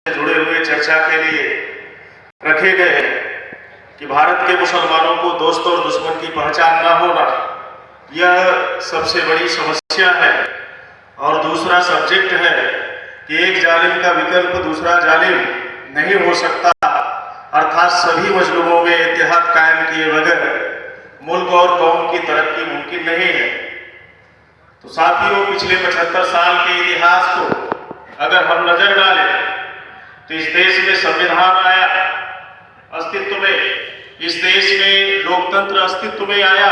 जुड़े हुए चर्चा के लिए रखे गए हैं कि भारत के मुसलमानों को दोस्त और दुश्मन की पहचान न होना, यह सबसे बड़ी समस्या है। और दूसरा सब्जेक्ट है कि एक जालिम का विकल्प दूसरा जालिम नहीं हो सकता, अर्थात सभी मजलूमों में इत्तेहाद कायम किए बगैर मुल्क और कौम की तरक्की मुमकिन नहीं है। तो साथियों, पिछले 75 साल के इतिहास को अगर हम नजर डालें तो इस देश में संविधान आया अस्तित्व में, इस देश में लोकतंत्र अस्तित्व में आया,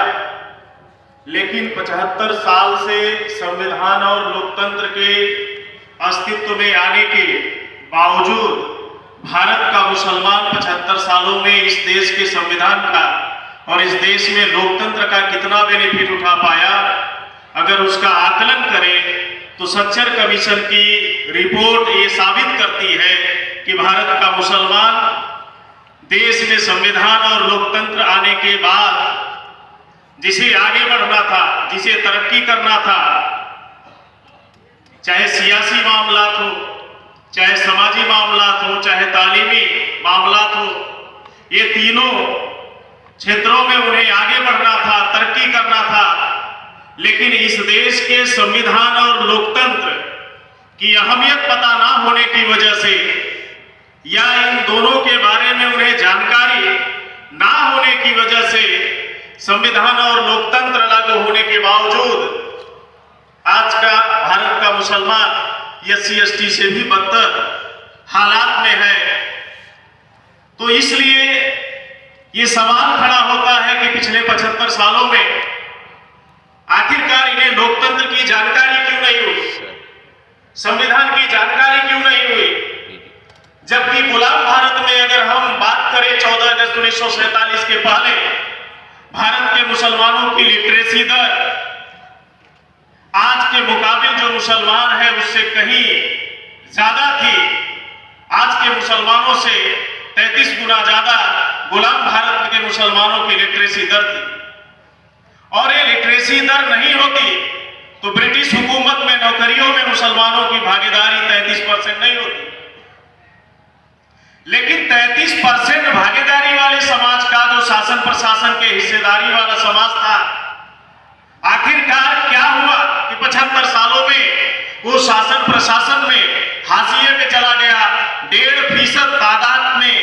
लेकिन 75 साल से संविधान और लोकतंत्र के अस्तित्व में आने के बावजूद भारत का मुसलमान 75 सालों में इस देश के संविधान का और इस देश में लोकतंत्र का कितना बेनिफिट उठा पाया, अगर उसका आकलन करें तो सच्चर कमीशन की रिपोर्ट ये साबित करती है कि भारत का मुसलमान देश में संविधान और लोकतंत्र आने के बाद जिसे आगे बढ़ना था, जिसे तरक्की करना था, चाहे सियासी मामलात हो, चाहे समाजी मामलात हो, चाहे तालीमी मामलात हो, ये तीनों क्षेत्रों में उन्हें आगे बढ़ना था, तरक्की करना था। लेकिन इस देश के संविधान और लोकतंत्र की अहमियत पता ना होने की वजह से या इन दोनों के बारे में उन्हें जानकारी ना होने की वजह से संविधान और लोकतंत्र लागू होने के बावजूद आज का भारत का मुसलमान SC/ST से भी बदतर हालात में है। तो इसलिए ये सवाल खड़ा होता है कि पिछले 75 सालों में आखिरकार इन्हें लोकतंत्र की जानकारी क्यों नहीं हुई, संविधान की जानकारी क्यों नहीं हुई, जबकि गुलाम भारत में अगर हम बात करें 14 अगस्त 1947 के पहले भारत के मुसलमानों की लिटरेसी दर आज के मुकाबिल जो मुसलमान है उससे कहीं ज्यादा थी। आज के मुसलमानों से 33 गुना ज्यादा गुलाम भारत के मुसलमानों की लिटरेसी दर थी। और ये लिटरेसी दर नहीं होती तो ब्रिटिश हुकूमत में नौकरियों में मुसलमानों की भागीदारी 33% नहीं होती। लेकिन 33% भागीदारी वाले समाज का जो शासन प्रशासन के हिस्सेदारी वाला समाज था, आखिरकार क्या हुआ कि 75 सालों में वो शासन प्रशासन में हाशिए में चला गया। 1.5% तादाद में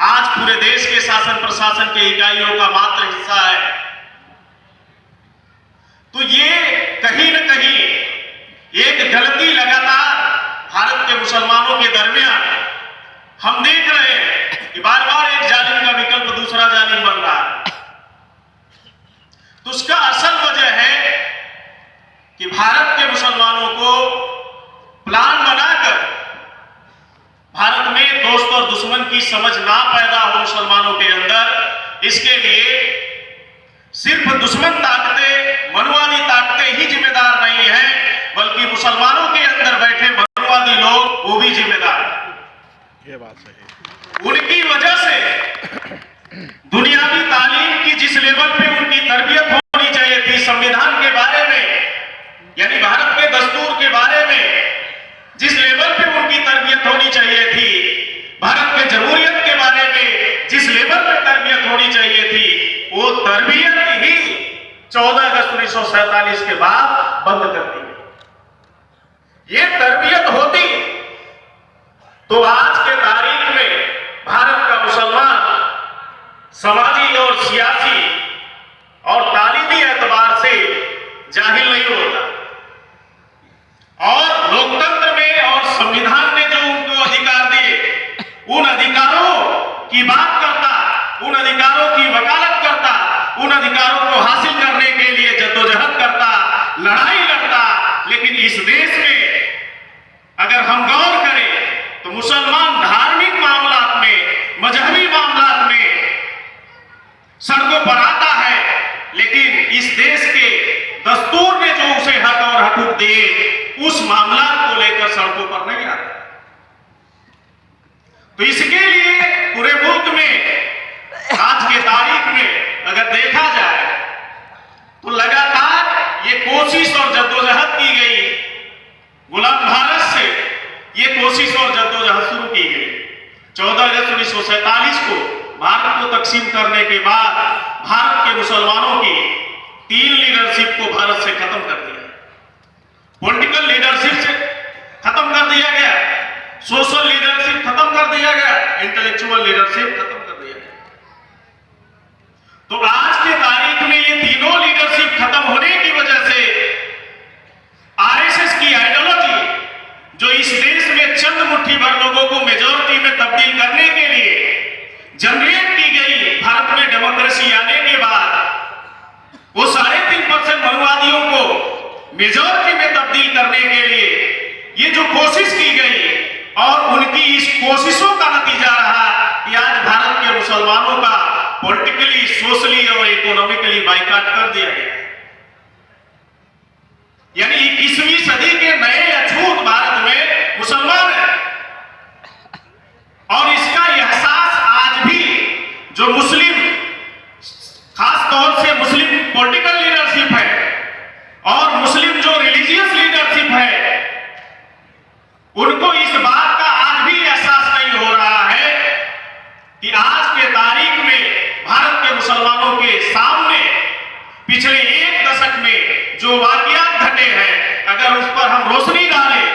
आज पूरे देश के शासन प्रशासन के इकाइयों का मात्र हिस्सा है। तो ये कहीं न कहीं एक गलती लगातार भारत के मुसलमानों के दरमियान हम देख रहे हैं कि बार बार एक जालिम का विकल्प दूसरा जालिम बन रहा है। तो उसका असल वजह है कि भारत के मुसलमानों को प्लान बनाकर भारत में दोस्त और दुश्मन की समझ ना पैदा हो मुसलमानों के अंदर, इसके लिए सिर्फ दुश्मन ताकतें, मनुवादी ताकतें ही जिम्मेदार नहीं है, बल्कि मुसलमानों के अंदर बैठे मनुवादी लोग वो भी जिम्मेदार है। ये बात सही है। उनकी वजह से दुनियावी तालीम की जिस लेवल पे उनकी तरबियत होनी चाहिए थी, संविधान के बारे में यानी भारत के दस्तूर के बारे में जिस लेवल पे उनकी तरबियत होनी चाहिए थी, भारत के जमहूरियत के बारे में जिस लेवल पे तरबियत होनी चाहिए थी, वो तरबियत ही 14 अगस्त 1947 के बाद बंद कर दी गई। ये तरबियत होती तो आज के तारीख में भारत का मुसलमान समाजी और सियासी और तालीमी एतबार से जाहिल नहीं होता। और लोकतंत्र में और संविधान ने जो उनको अधिकार दिए, उन अधिकारों की बात करता, उन अधिकारों की वकालत करता, उन अधिकारों को हासिल करने के लिए जद्दोजहद करता, लड़ाई लड़ता। लेकिन इस देश में अगर हम गौर करें तो मुसलमान धार्मिक मामलात में, मजहबी मामलात में सड़कों पर आता है, लेकिन इस देश के दस्तूर ने जो उसे हक और हकूक दिए उस मामला को लेकर सड़कों पर नहीं आता। तो इसके लिए पूरे मुल्क में आज के तारीख में अगर देखा जाए तो लगातार ये कोशिश और जद्दोजहद की गई 14 अगस्त 1947 को भारत को तकसीम करने के बाद भारत के मुसलमानों की 3 लीडरशिप को भारत से खत्म कर दिया। पॉलिटिकल लीडरशिप से खत्म कर दिया गया, सोशल लीडरशिप खत्म कर दिया गया, इंटेलेक्चुअल लीडरशिप खत्म कर दिया गया। तो आज के तारीख में ये तीनों लीडरशिप खत्म होने की वजह से आरएसएस की आइडियोलॉजी जो इस देश में चंद मुट्ठी भर लोगों को मेजॉरिटी में तब्दील करने के लिए जनरेट की गई, भारत में डेमोक्रेसी आने के बाद वो 3.5% मनुवादियों को मेजॉरिटी में तब्दील करने के लिए ये जो कोशिश की गई और उनकी इस कोशिशों का नतीजा रहा कि आज भारत के मुसलमानों का पॉलिटिकली, सोशली और इकोनॉमिकली बाइकाट कर दिया गया। यानी 21वीं सदी के नए अछूत भारत में मुसलमान है और इसका एहसास आज भी जो मुस्लिम, खास तौर से मुस्लिम पॉलिटिकल लीडरशिप है और मुस्लिम जो रिलीजियस लीडरशिप है, उनको इस बात का आज भी एहसास नहीं हो रहा है कि आज के तारीख में भारत के मुसलमानों के सामने पिछले 1 दशक में जो वाकयात घटे हैं, अगर उस पर हम रोशनी डालें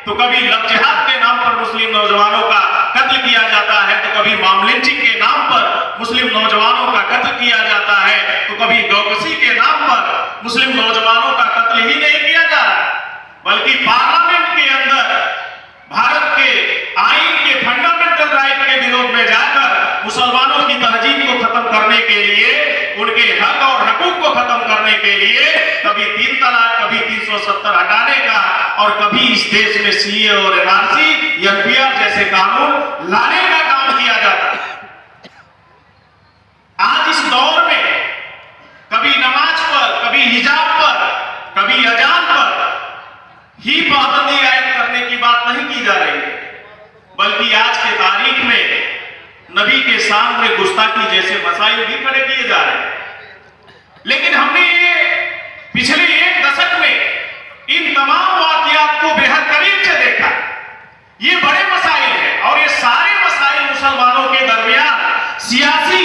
तो कभी लव जिहाद के नाम पर मुस्लिम नौजवानों का कत्ल किया जाता है, तो कभी मामलिंचिंग के नाम पर मुस्लिम नौजवानों का कत्ल किया जाता है, तो कभी गौकसी के नाम पर मुस्लिम नौजवानों का कत्ल ही नहीं किया जा रहा, बल्कि पार्लियामेंट के अंदर भारत के आईन के फंडामेंटल राइट के विरोध में जाकर मुसलमानों की तहजीब को खत्म करने के लिए, उनके हक और हकूक को खत्म करने के लिए कभी 3 तलाक, कभी 370 हटाने का और कभी इस देश में सीए और एनआरसी, एनपीआर जैसे कानून लाने का काम किया जाता है। आज इस दौर में कभी नमाज पर, कभी हिजाब पर, कभी अजान पर ही पाबंदी आयद करने की बात नहीं की जा रही है, बल्कि आज के तारीख में नबी के सामने गुस्ताखी जैसे मसाइल भी खड़े किए जा रहे हैं। लेकिन हमने ये पिछले 1 दशक में इन तमाम वाकयात को बेहद करीब से देखा। ये बड़े मसाइल हैं और ये सारे मसाइल मुसलमानों के दरमियान सियासी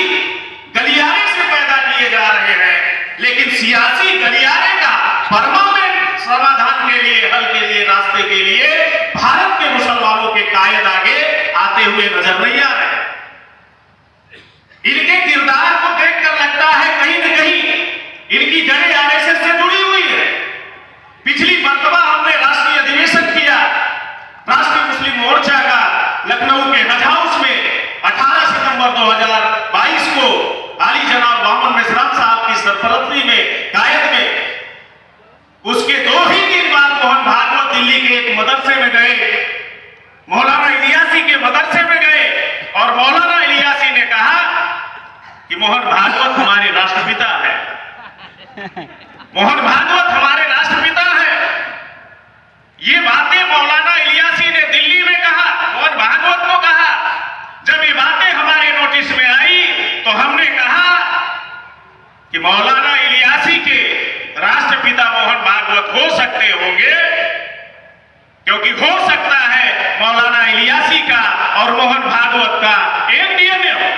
गलियारे से पैदा किए जा रहे हैं, लेकिन सियासी गलियारे का परमानेंट समाधान के लिए, हल के लिए, रास्ते के लिए भारत के मुसलमानों के कायद आगे आते हुए नजर नहीं आ रहे। इनके किरदार को देखकर लगता है कहीं न कहीं इनकी जड़ें आरएसएस से जुड़ी हुई है। पिछली मर्तबा हमने राष्ट्रीय अधिवेशन किया राष्ट्रीय मुस्लिम मोर्चा का लखनऊ के हज हाउस में 18 सितंबर 2022 को आली जनाब मोहम्मद मिश्रा साहब की सरपरस्ती में, कायद में। उसके 2 ही दिन बाद मोहन भागवत दिल्ली के एक मदरसे में गए, मौलाना इलियासी के मदरसे में गए और मौलाना इलियासी ने कहा कि मोहन भागवत हमारे राष्ट्रपिता है, मोहन भागवत हमारे राष्ट्रपिता है। ये बातें मौलाना इलियासी ने दिल्ली में कहा, मोहन भागवत को कहा। जब ये बातें हमारे नोटिस में आई तो हमने कहा कि मौलाना इलियासी के राष्ट्रपिता मोहन भागवत हो सकते होंगे, क्योंकि हो सकता है मौलाना इलियासी का और मोहन भागवत का एक डीएनए हो,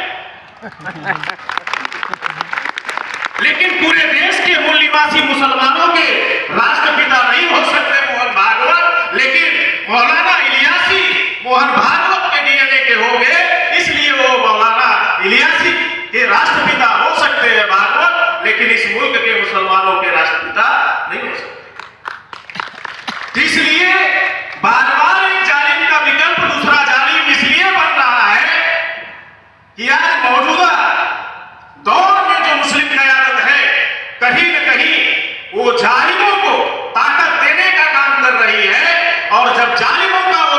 लेकिन पूरे देश के मूल निवासी मुसलमानों के राष्ट्रपिता नहीं हो सकते मोहन भागवत, लेकिन मौलाना इलियासी मोहन भागवत के डीएनए के हो गए, इसलिए वो मौलाना इलियासी के राष्ट्रपिता हो सकते हैं भागवत, लेकिन इस मुल्क के मुसलमानों के राष्ट्रपिता नहीं हो सकते। इसलिए बार बार एक जालिम का विकल्प दूसरा जालिम इसलिए बन रहा है कि आज मौजूदा दौर में जो मुस्लिम क़यादत है, कहीं न कहीं वो जालिमों को ताकत देने का काम कर रही है, और जब जालिमों का वो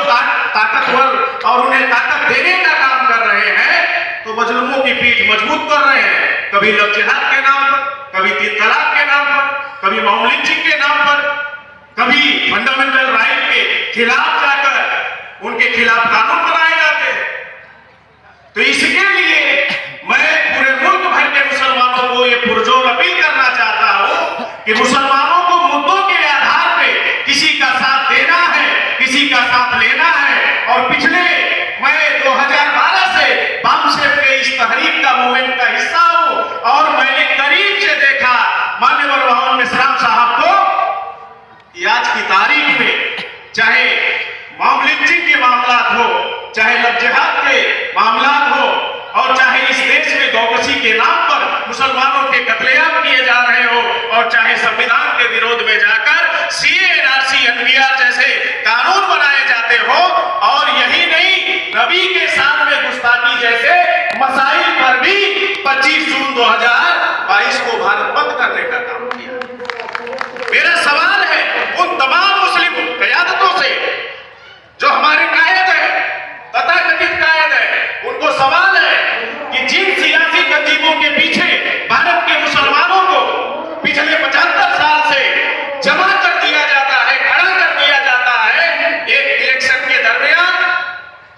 ताकतवर और उन्हें ताकत देने का काम कर रहे हैं तो मजलूमों की पीठ मजबूत कर रहे हैं, कभी लव जिहाद के नाम पर, कभी 3 तलाक के नाम पर, कभी मामलिंचिंग के नाम पर, कभी फंडामेंटल राइट के खिलाफ जाकर उनके खिलाफ कानून बनाए जाते हैं। तो इसके लिए मैं पूरे मुल्क भर के मुसलमानों को ये पुरजोर अपील करना चाहता हूं कि मुसलमानों को मुद्दों के आधार पे किसी का साथ देना है, किसी का साथ लेना है। और पिछले मैं 2012 मूवमेंट का हिस्सा हूं और मैंने करीब से देखा मान्यवर मोहन मिश्राम साहब को कि आज की तारीख में चाहे मॉब लिंचिंग के मामलात हो, चाहे लव जिहाद के मामलात हो और चाहे इस देश में गौकशी के नाम पर मुसलमानों के कत्लेआम किए जा रहे हो और चाहे संविधान के विरोध में जाकर सीए, एनआरसी, एनपीआर जैसे कानून बनाए जाते हो और यही नहीं नबी के साथ में गुस्ताखी जैसे मसाइल पर भी 25 जून 2022 को भारत बंद करने का काम किया। मेरा सवाल है उन तमाम मुस्लिम क़यादतों से जो हमारे कायद है, तथाकथित कायद है, उनको सवाल है कि जिन सियासी तंजीमों के पीछे भारत के मुसलमानों को पिछले 75 साल से जमा कर दिया जाता है, खड़ा कर दिया जाता है, एक इलेक्शन के दरमियान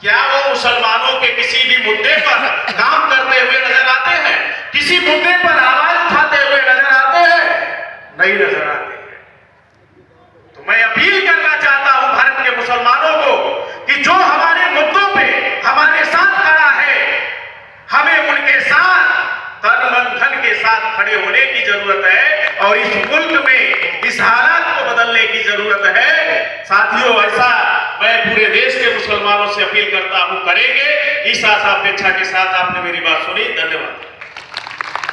क्या वो मुसलमानों के किसी भी मुद्दे पर काम करते हुए नजर आते हैं? किसी मुद्दे पर आवाज उठाते हुए नजर आते हैं? नहीं नजर आते हैं। तो मैं अपील करना चाहता हूं भारत के मुसलमानों को कि जो हमारे मुद्दों पे हमारे साथ खड़ा है, हमें उनके साथ तन मन धन के साथ खड़े होने की जरूरत है और इस मुल्क में इस हालात को बदलने की जरूरत है। साथियों, ऐसा मैं पूरे देश के मुसलमानों से अपील करता हूं, करेंगे। इस आशा अपेक्षा के साथ आपने मेरी बात सुनी। धन्यवाद।